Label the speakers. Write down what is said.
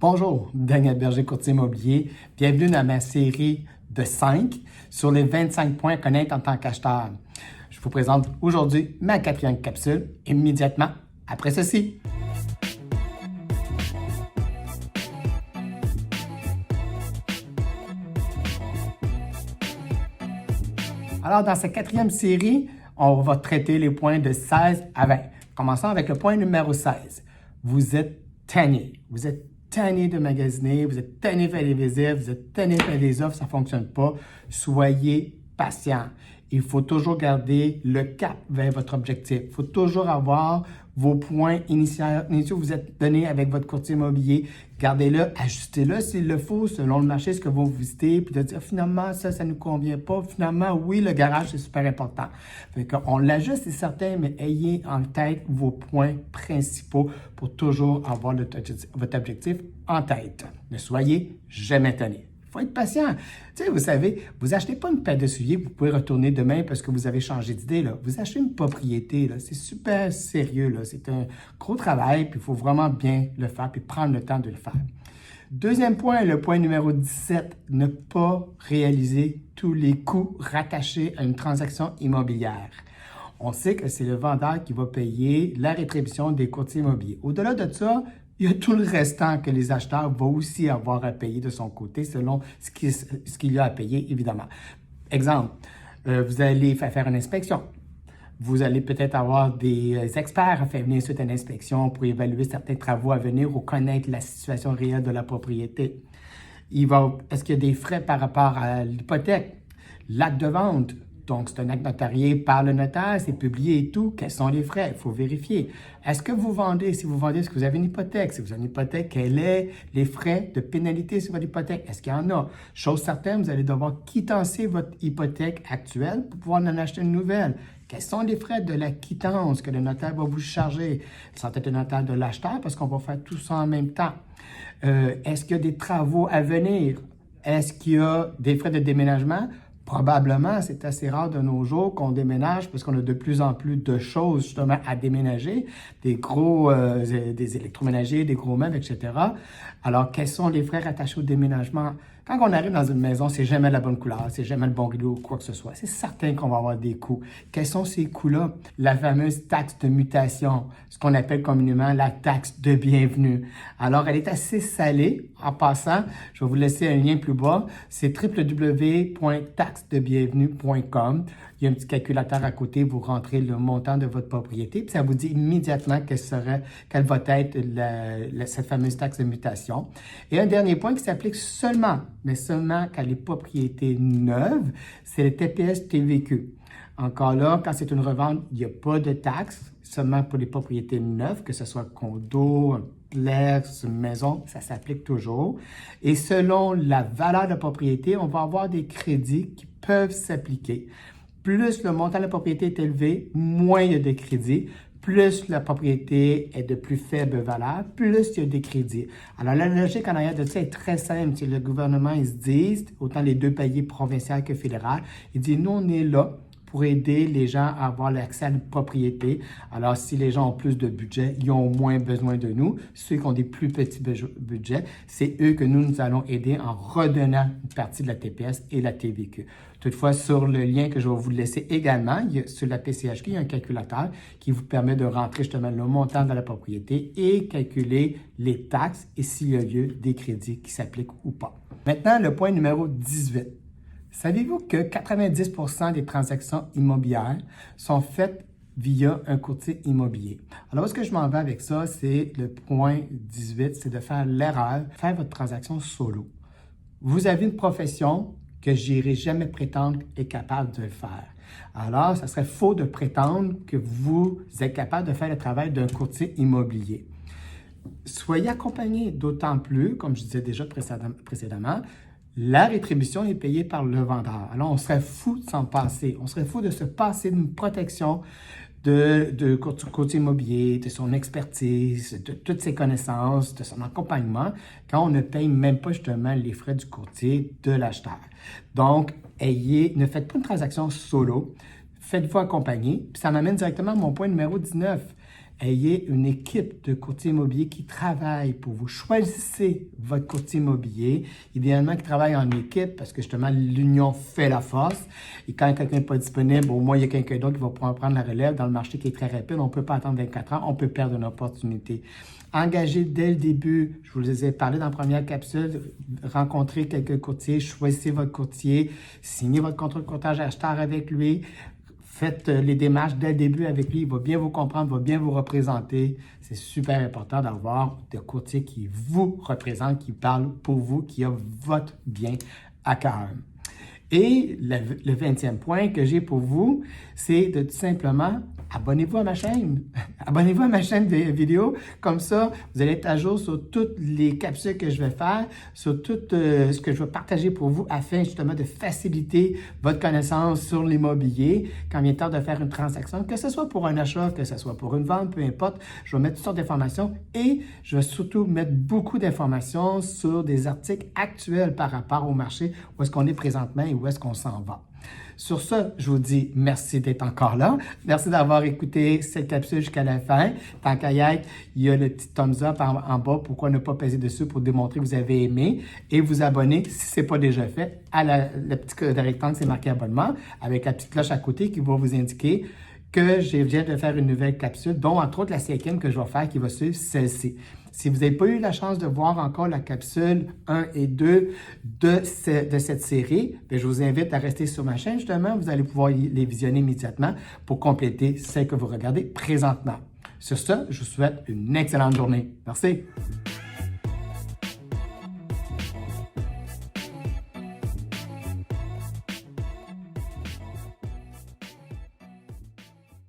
Speaker 1: Bonjour, Daniel Berger, courtier immobilier. Bienvenue dans ma série de 5 sur les 25 points à connaître en tant qu'acheteur. Je vous présente aujourd'hui ma 4e capsule immédiatement après ceci. Alors, dans cette 4e série, on va traiter les points de 16 à 20. Commençons avec le point numéro 16. Vous êtes tanné. Vous êtes tanné de magasiner, vous êtes tanné de faire des visites, vous êtes tanné de faire des offres, ça ne fonctionne pas. Soyez patient. Il faut toujours garder le cap vers votre objectif. Il faut toujours avoir vos points initiaux que vous êtes donnés avec votre courtier immobilier. Gardez-le, ajustez-le s'il le faut, selon le marché, ce que vous visitez, puis de dire finalement, ça ne nous convient pas. Finalement, oui, le garage, c'est super important. Fait qu'on l'ajuste, c'est certain, mais ayez en tête vos points principaux pour toujours avoir votre objectif en tête. Ne soyez jamais tanné. Il faut être patient. Tu sais, vous savez, vous n'achetez pas une paire de souliers, vous pouvez retourner demain parce que vous avez changé d'idée. Vous achetez une propriété, là. C'est super sérieux. Là. C'est un gros travail, puis il faut vraiment bien le faire, puis prendre le temps de le faire. Deuxième point, le point numéro 17, ne pas réaliser tous les coûts rattachés à une transaction immobilière. On sait que c'est le vendeur qui va payer la rétribution des courtiers immobiliers. Au-delà de ça, il y a tout le restant que les acheteurs vont aussi avoir à payer de son côté selon ce qu'il y a à payer, évidemment. Exemple, vous allez faire une inspection. Vous allez peut-être avoir des experts à faire venir suite à une inspection pour évaluer certains travaux à venir ou connaître la situation réelle de la propriété. Est-ce qu'il y a des frais par rapport à l'hypothèque, l'acte de vente? Donc, c'est un acte notarié par le notaire, c'est publié et tout. Quels sont les frais? Il faut vérifier. Est-ce que vous vendez? Si vous vendez, est-ce que vous avez une hypothèque? Si vous avez une hypothèque, quels sont les frais de pénalité sur votre hypothèque? Est-ce qu'il y en a? Chose certaine, vous allez devoir quittancer votre hypothèque actuelle pour pouvoir en acheter une nouvelle. Quels sont les frais de la quittance que le notaire va vous charger? Ça peut être le notaire de l'acheteur parce qu'on va faire tout ça en même temps. Est-ce qu'il y a des travaux à venir? Est-ce qu'il y a des frais de déménagement? Probablement, c'est assez rare de nos jours qu'on déménage parce qu'on a de plus en plus de choses justement à déménager, des électroménagers, des gros meubles, etc. Alors, quels sont les frais rattachés au déménagement? Quand on arrive dans une maison, c'est jamais la bonne couleur, c'est jamais le bon rideau ou quoi que ce soit. C'est certain qu'on va avoir des coûts. Quels sont ces coûts-là? La fameuse taxe de mutation, ce qu'on appelle communément la taxe de bienvenue. Alors, elle est assez salée. En passant, je vais vous laisser un lien plus bas. C'est www.taxedebienvenue.com. Il y a un petit calculateur à côté, vous rentrez le montant de votre propriété, puis ça vous dit immédiatement quelle va être cette fameuse taxe de mutation. Et un dernier point qui s'applique seulement, mais seulement quand les propriétés neuves, c'est le TPS TVQ. Encore là, quand c'est une revente, il n'y a pas de taxe, seulement pour les propriétés neuves, que ce soit condo, un plex, une maison, ça s'applique toujours. Et selon la valeur de la propriété, on va avoir des crédits qui peuvent s'appliquer. Plus le montant de la propriété est élevé, moins il y a de crédits. Plus la propriété est de plus faible valeur, plus il y a des crédits. Alors, la logique en arrière de ça est très simple. Si le gouvernement, ils se disent, autant les deux paliers provincial que fédéral, ils disent, nous, on est là pour aider les gens à avoir l'accès à une propriété. Alors, si les gens ont plus de budget, ils ont moins besoin de nous. Ceux qui ont des plus petits budgets, c'est eux que nous allons aider en redonnant une partie de la TPS et la TVQ. Toutefois, sur le lien que je vais vous laisser également, sur la PCHQ, il y a un calculateur qui vous permet de rentrer justement le montant de la propriété et calculer les taxes et s'il y a lieu des crédits qui s'appliquent ou pas. Maintenant, le point numéro 18. Savez-vous que 90% des transactions immobilières sont faites via un courtier immobilier? Alors, où est-ce que je m'en vais avec ça? C'est le point 18, c'est de faire l'erreur, faire votre transaction solo. Vous avez une profession que je n'irai jamais prétendre est capable de le faire. Alors, ça serait faux de prétendre que vous êtes capable de faire le travail d'un courtier immobilier. Soyez accompagné, d'autant plus, comme je disais déjà précédemment, la rétribution est payée par le vendeur. Alors, on serait fou de s'en passer. On serait fou de se passer d'une protection de courtier immobilier, de son expertise, de toutes ses connaissances, de son accompagnement, quand on ne paye même pas justement les frais du courtier de l'acheteur. Donc, ne faites pas une transaction solo, faites-vous accompagner. Puis ça m'amène directement à mon point numéro 19. ayez une équipe de courtiers immobiliers qui travaille pour vous. Choisissez votre courtier immobilier, idéalement qui travaille en équipe parce que justement, l'union fait la force. Et quand quelqu'un n'est pas disponible, au moins, il y a quelqu'un d'autre qui va pouvoir prendre la relève dans le marché qui est très rapide. On ne peut pas attendre 24 ans, on peut perdre une opportunité. Engagez dès le début, je vous les ai parlé dans la première capsule, rencontrez quelques courtiers, choisissez votre courtier, signez votre contrat de courtage acheteur avec lui, faites les démarches dès le début avec lui, il va bien vous comprendre, va bien vous représenter. C'est super important d'avoir des courtiers qui vous représentent, qui parlent pour vous, qui ont votre bien à cœur. Et le 20e point que j'ai pour vous, c'est de tout simplement abonnez-vous à ma chaîne. Abonnez-vous à ma chaîne de vidéos. Comme ça, vous allez être à jour sur toutes les capsules que je vais faire, sur tout ce que je vais partager pour vous afin justement de faciliter votre connaissance sur l'immobilier quand vient le temps de faire une transaction, que ce soit pour un achat, que ce soit pour une vente, peu importe. Je vais mettre toutes sortes d'informations et je vais surtout mettre beaucoup d'informations sur des articles actuels par rapport au marché, où est-ce qu'on est présentement et où est-ce qu'on s'en va. Sur ce, je vous dis merci d'être encore là. Merci d'avoir écouté cette capsule jusqu'à la fin. Tant qu'à y être, il y a le petit thumbs up en bas. Pourquoi ne pas peser dessus pour démontrer que vous avez aimé et vous abonner si ce n'est pas déjà fait à le petit rectangle, c'est marqué abonnement avec la petite cloche à côté qui va vous indiquer que je viens de faire une nouvelle capsule, dont entre autres la 5e que je vais faire qui va suivre celle-ci. Si vous n'avez pas eu la chance de voir encore la capsule 1 et 2 de cette série, bien, je vous invite à rester sur ma chaîne justement. Vous allez pouvoir les visionner immédiatement pour compléter celle que vous regardez présentement. Sur ce, je vous souhaite une excellente journée. Merci.